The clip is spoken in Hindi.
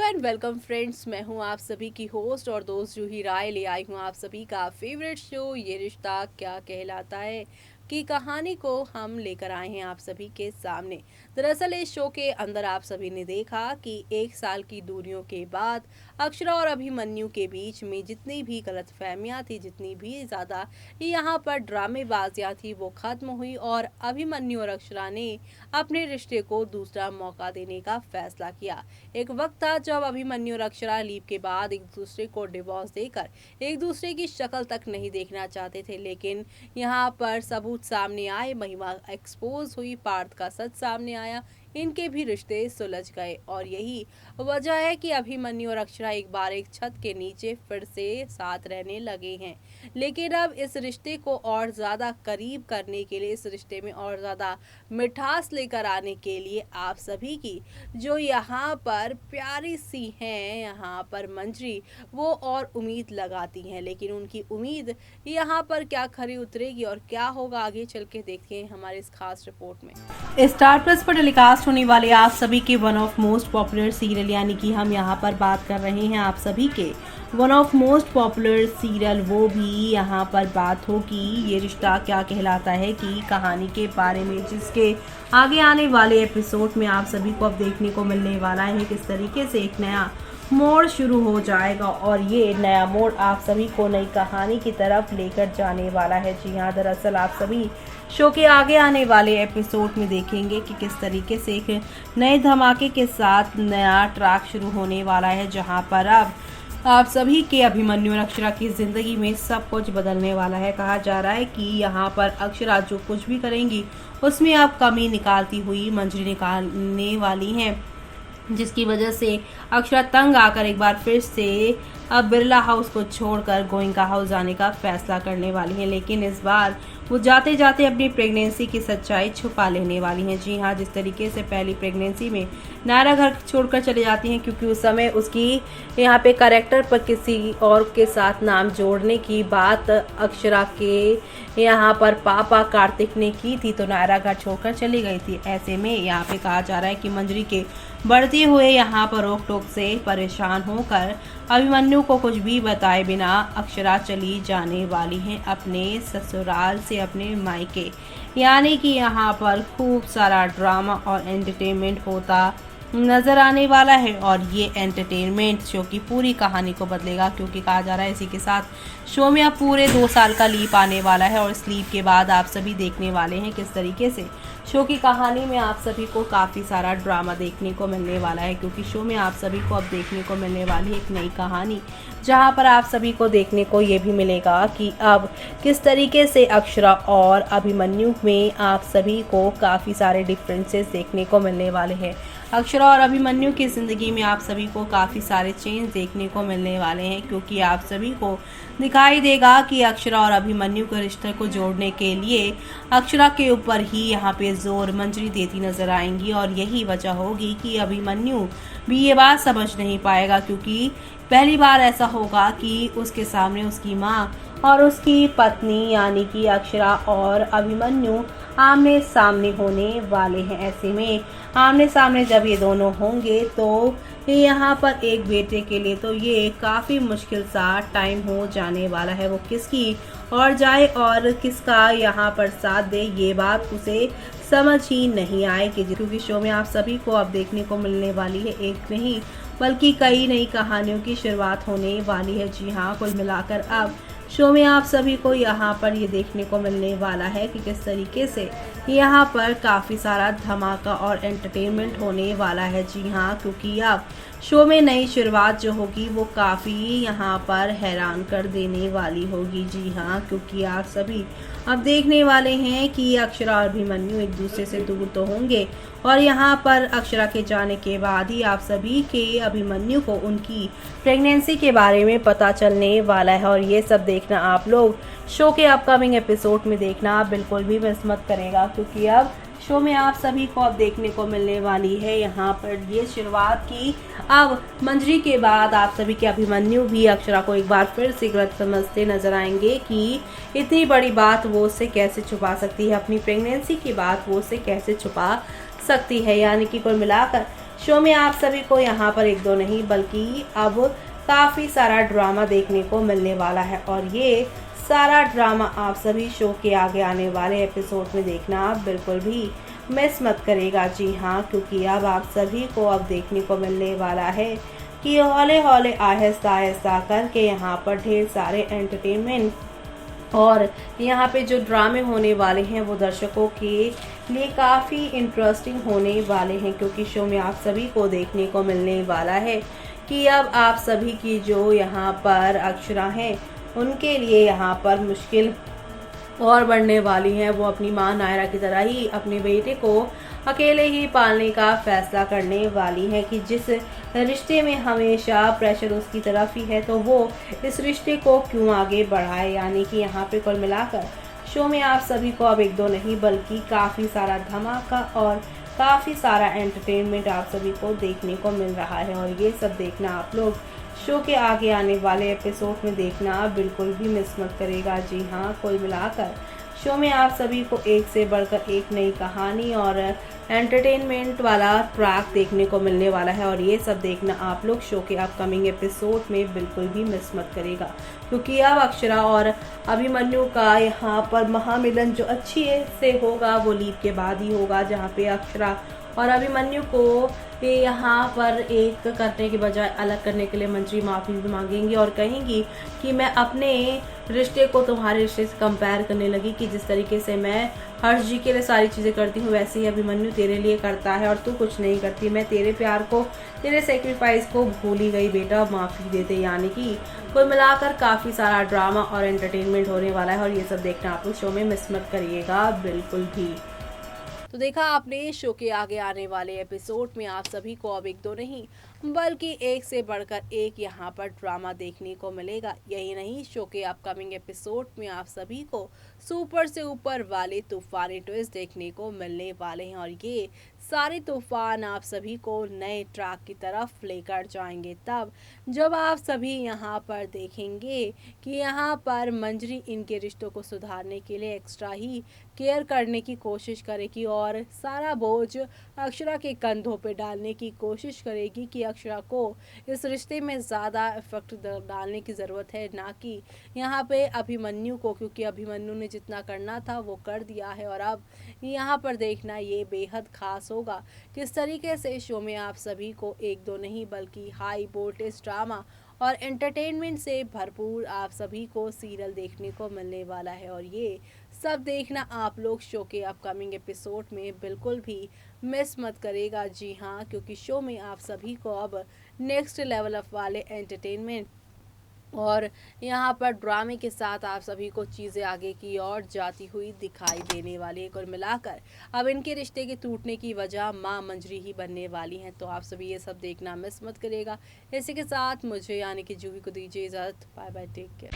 एंड वेलकम फ्रेंड्स, मैं हूं आप सभी की होस्ट और दोस्त जूही राय। ले आई हूं आप सभी का फेवरेट शो ये रिश्ता क्या कहलाता है की कहानी को हम लेकर आए हैं आप सभी के सामने। दरअसल इस शो के अंदर आप सभी ने देखा कि 1 साल की दूरियों के बाद अक्षरा और अभिमन्यु के बीच में जितनी भी गलतफहमियां थी, जितनी भी ज़्यादा यहाँ पर ड्रामेबाजियां थी, वो खत्म हुई और अभिमन्यु और अक्षरा ने अपने रिश्ते को दूसरा मौका देने का फैसला किया। एक वक्त था जब अभिमन्यु और अक्षरा लीव के बाद एक दूसरे को डिवोर्स देकर एक दूसरे की शक्ल तक नहीं देखना चाहते थे, लेकिन यहाँ पर सबूत सामने आए, महिमा एक्सपोज हुई, पार्थ का सच सामने आया, इनके भी रिश्ते सुलझ गए और यही वजह है कि अभिमन्यु और अक्षरा एक बार एक छत के नीचे फिर से साथ रहने लगे हैं। लेकिन अब इस रिश्ते को और ज़्यादा करीब करने के लिए, इस रिश्ते में और ज़्यादा मिठास लेकर आने के लिए आप सभी की जो यहाँ पर प्यारी सी हैं, यहाँ पर मंजरी, वो और उम्मीद लगाती हैं। लेकिन उनकी उम्मीद यहाँ पर क्या खरी उतरेगी और क्या होगा, आगे चल के देखते हैं हमारे इस खास रिपोर्ट में। स्टार प्लस पर टेलीकास्ट होने वाले आप सभी के one of most popular serial, यानी कि हम यहाँ पर बात कर रहे हैं आप सभी के one of most popular serial, वो भी यहाँ पर बात होगी ये रिश्ता क्या कहलाता है की कहानी के बारे में, जिसके आगे आने वाले एपिसोड में आप सभी को अब देखने को मिलने वाला है किस तरीके से एक नया मोड़ शुरू हो जाएगा और ये नया मोड़ आप सभी को नई कहानी की तरफ लेकर जाने वाला है। जी हाँ, दरअसल आप सभी शो के आगे आने वाले एपिसोड में देखेंगे कि किस तरीके से एक नए धमाके के साथ नया ट्रैक शुरू होने वाला है, जहां पर अब आप सभी के अभिमन्यु और अक्षरा की ज़िंदगी में सब कुछ बदलने वाला है। कहा जा रहा है कि यहाँ पर अक्षरा जो कुछ भी करेंगी उसमें आप कमी निकालती हुई मंजरी निकालने वाली हैं, जिसकी वजह से अक्षरा तंग आकर एक बार फिर से अब बिरला हाउस को छोड़कर गोइंका हाउस जाने का फैसला करने वाली है। लेकिन इस बार वो जाते जाते अपनी प्रेगनेंसी की सच्चाई छुपा लेने वाली हैं। जी हाँ, जिस तरीके से पहली प्रेगनेंसी में नायरा घर छोड़कर चले जाती हैं, क्योंकि उस समय उसकी यहाँ पे कैरेक्टर पर किसी और के साथ नाम जोड़ने की बात अक्षरा के यहाँ पर पापा कार्तिक ने की थी, तो नायरा घर छोड़कर चली गई थी। ऐसे में यहाँ पे कहा जा रहा है कि मंजरी के बढ़ते हुए यहाँ पर रोक टोक से परेशान होकर अभिमन्यु को कुछ भी बताए बिना अक्षरा चली जाने वाली हैं अपने ससुराल से, अपने मायके। यानी कि यहाँ पर खूब सारा ड्रामा और एंटरटेनमेंट होता नजर आने वाला है और ये एंटरटेनमेंट शो की पूरी कहानी को बदलेगा, क्योंकि कहा जा रहा है इसी के साथ शो में अब पूरे 2 साल का लीप आने वाला है और इस लीप के बाद आप सभी देखने वाले हैं किस तरीके से शो की कहानी में आप सभी को काफ़ी सारा ड्रामा देखने को मिलने वाला है, क्योंकि शो में आप सभी को अब देखने को मिलने वाली एक नई कहानी, जहां पर आप सभी को देखने को ये भी मिलेगा कि अब किस तरीके से अक्षरा और अभिमन्यु में आप सभी को काफ़ी सारे डिफरेंसेस देखने को मिलने वाले हैं। अक्षरा और अभिमन्यु की ज़िंदगी में आप सभी को काफ़ी सारे चेंज देखने को मिलने वाले हैं, क्योंकि आप सभी को दिखाई देगा कि अक्षरा और अभिमन्यु के रिश्ते को जोड़ने के लिए अक्षरा के ऊपर ही यहाँ पे जोर मंजरी देती नजर आएंगी और यही वजह होगी कि अभिमन्यु भी ये बात समझ नहीं पाएगा, क्योंकि पहली बार ऐसा होगा कि उसके सामने उसकी माँ और उसकी पत्नी यानी कि अक्षरा और अभिमन्यु आमने सामने होने वाले हैं। ऐसे में आमने सामने जब ये दोनों होंगे तो यहाँ पर एक बेटे के लिए तो ये काफ़ी मुश्किल सा टाइम हो जाने वाला है। वो किसकी और जाए और किसका यहाँ पर साथ दे, ये बात उसे समझ ही नहीं आएगी, क्योंकि शो में आप सभी को अब देखने को मिलने वाली है एक नहीं बल्कि कई नई कहानियों की शुरुआत होने वाली है। जी हाँ, कुल मिलाकर अब शो में आप सभी को यहाँ पर ये देखने को मिलने वाला है कि किस तरीके से यहाँ पर काफ़ी सारा धमाका और एंटरटेनमेंट होने वाला है। जी हाँ, क्योंकि अब शो में नई शुरुआत जो होगी वो काफ़ी यहाँ पर हैरान कर देने वाली होगी। जी हाँ, क्योंकि आप सभी अब देखने वाले हैं कि अक्षरा और अभिमन्यु एक दूसरे से दूर तो होंगे और यहाँ पर अक्षरा के जाने के बाद ही आप सभी के अभिमन्यु को उनकी प्रेगनेंसी के बारे में पता चलने वाला है और ये सब देखना आप लोग शो के अपकमिंग एपिसोड में देखना आप बिल्कुल भी मिस मत करेगा, क्योंकि अब शो में आप सभी को अब देखने को मिलने वाली है यहाँ पर ये शुरुआत की अब मंजरी के बाद आप सभी के अभिमन्यु भी अक्षरा को एक बार फिर से गलत समझते नजर आएंगे कि इतनी बड़ी बात वो उससे कैसे छुपा सकती है, अपनी प्रेगनेंसी की बात वो उससे कैसे छुपा सकती है। यानी कि कुल मिलाकर शो में आप सभी को यहाँ पर एक दो नहीं बल्कि अब काफ़ी सारा ड्रामा देखने को मिलने वाला है और ये सारा ड्रामा आप सभी शो के आगे आने वाले एपिसोड में देखना आप बिल्कुल भी मिस मत करेगा। जी हाँ, क्योंकि अब आप सभी को अब देखने को मिलने वाला है कि हौले हौले आहिस्ता आहिस्ता करके यहाँ पर ढेर सारे एंटरटेनमेंट और यहाँ पे जो ड्रामे होने वाले हैं वो दर्शकों के लिए काफ़ी इंटरेस्टिंग होने वाले हैं, क्योंकि शो में आप सभी को देखने को मिलने वाला है कि अब आप सभी की जो यहाँ पर अक्षरा हैं उनके लिए यहाँ पर मुश्किल और बढ़ने वाली हैं। वो अपनी माँ नायरा की तरह ही अपने बेटे को अकेले ही पालने का फैसला करने वाली हैं कि जिस रिश्ते में हमेशा प्रेशर उसकी तरफ ही है तो वो इस रिश्ते को क्यों आगे बढ़ाए। यानी कि यहाँ पे कुल मिलाकर शो में आप सभी को अब एक दो नहीं बल्कि काफ़ी सारा धमाका और काफ़ी सारा एंटरटेनमेंट आप सभी को देखने को मिल रहा है और ये सब देखना आप लोग शो के आगे आने वाले एपिसोड में देखना बिल्कुल भी मिस मत करेगा। जी हाँ, कुल मिलाकर शो में आप सभी को एक से बढ़कर एक नई कहानी और एंटरटेनमेंट वाला ट्रैक देखने को मिलने वाला है और ये सब देखना आप लोग शो के अपकमिंग एपिसोड में बिल्कुल भी मिस मत करेगा, क्योंकि अब अक्षरा और अभिमन्यु का यहाँ पर महामिलन जो अच्छी से होगा वो लीप के बाद ही होगा, जहाँ पे अक्षरा और अभिमन्यु को यहाँ पर एक करने के बजाय अलग करने के लिए मंत्री माफ़ी भी मांगेंगी और कहेंगी कि मैं अपने रिश्ते को तुम्हारे रिश्ते से कंपेयर करने लगी कि जिस तरीके से मैं हर्ष जी के लिए सारी चीज़ें करती हूँ वैसे ही अभिमन्यु तेरे लिए करता है और तू कुछ नहीं करती। मैं तेरे प्यार को, तेरे सेक्रीफाइस को भूल ही गई बेटा, माफ़ी दे दे। यानी कि कुल मिलाकर काफ़ी सारा ड्रामा और एंटरटेनमेंट होने वाला है और ये सब देखना आप लोग शो में मिस मत करिएगा बिल्कुल भी। तो देखा आपने शो के आगे आने वाले एपिसोड में आप सभी को अब एक दो नहीं बल्कि एक से बढ़कर एक यहाँ पर ड्रामा देखने को मिलेगा। यही नहीं, शो के अपकमिंग एपिसोड में आप सभी को सुपर से ऊपर वाले तूफानी ट्विस्ट देखने को मिलने वाले हैं और ये सारे तूफान आप सभी को नए ट्रैक की तरफ लेकर जाएंगे तब जब आप सभी यहाँ पर देखेंगे कि यहाँ पर मंजरी इनके रिश्तों को सुधारने के लिए एक्स्ट्रा ही केयर करने की कोशिश करेगी और सारा बोझ अक्षरा के कंधों पे डालने की कोशिश करेगी कि अक्षरा को इस रिश्ते में ज़्यादा इफेक्ट डालने की ज़रूरत है, ना कि यहाँ पे अभिमन्यु को, क्योंकि अभिमन्यु ने जितना करना था वो कर दिया है। और अब यहाँ पर देखना ये बेहद खास होगा किस तरीके से शो में आप सभी को एक दो नहीं बल्कि हाई वोल्टेज ड्रामा और एंटरटेनमेंट से भरपूर आप सभी को सीरियल देखने को मिलने वाला है और ये सब देखना आप लोग शो के अपकमिंग एपिसोड में बिल्कुल भी मिस मत करेगा। जी हाँ, क्योंकि शो में आप सभी को अब नेक्स्ट लेवल अप वाले एंटरटेनमेंट और यहाँ पर ड्रामे के साथ आप सभी को चीज़ें आगे की ओर जाती हुई दिखाई देने वाली है। कुल मिलाकर अब इनके रिश्ते के टूटने की वजह माँ मंजरी ही बनने वाली हैं, तो आप सभी ये सब देखना मिस मत करिएगा। इसी के साथ मुझे यानी कि जूही को दीजिए इजाज़त। Bye bye, take care.